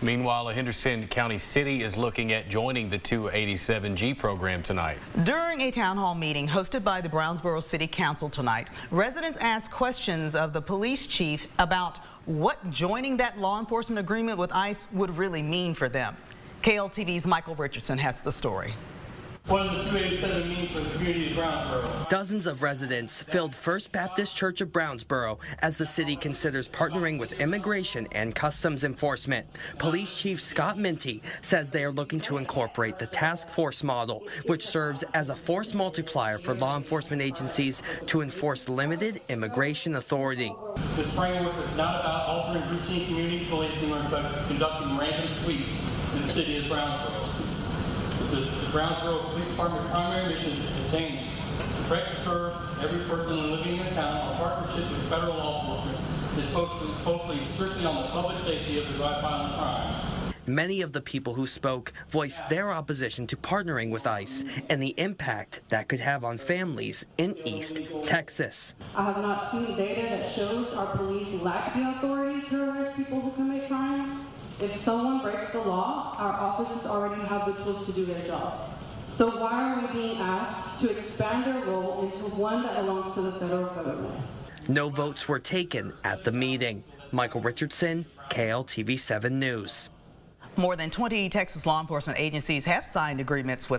Meanwhile, a Henderson County city is looking at joining the 287G program tonight. During a town hall meeting hosted by the Brownsboro City Council tonight, residents asked questions of the police chief about what joining that law enforcement agreement with ICE would really mean for them. KLTV's Michael Richardson has the story. What does the 287 mean for the community of Brownsboro? Dozens of residents filled First Baptist Church of Brownsboro as the city considers partnering with Immigration and Customs Enforcement. Police Chief Scott Minty says they are looking to incorporate the task force model, which serves as a force multiplier for law enforcement agencies to enforce limited immigration authority. This framework is not about altering routine community policing or conducting random sweeps in the city of Brownsboro. The Brownsboro Police Department's primary mission is to change the threat to serve every person living in this town. Our partnership with federal law enforcement is focused strictly on the public safety of the violent crime. Many of the people who spoke voiced their opposition to partnering with ICE and the impact that could have on families in East Texas. I have not seen data that shows our police lack the authority to arrest people who commit crimes. If someone breaks the law, our officers already have the tools to do their job. So why are we being asked to expand their role into one that belongs to the federal government? No votes were taken at the meeting. Michael Richardson, KLTV 7 News. More than 20 Texas law enforcement agencies have signed agreements with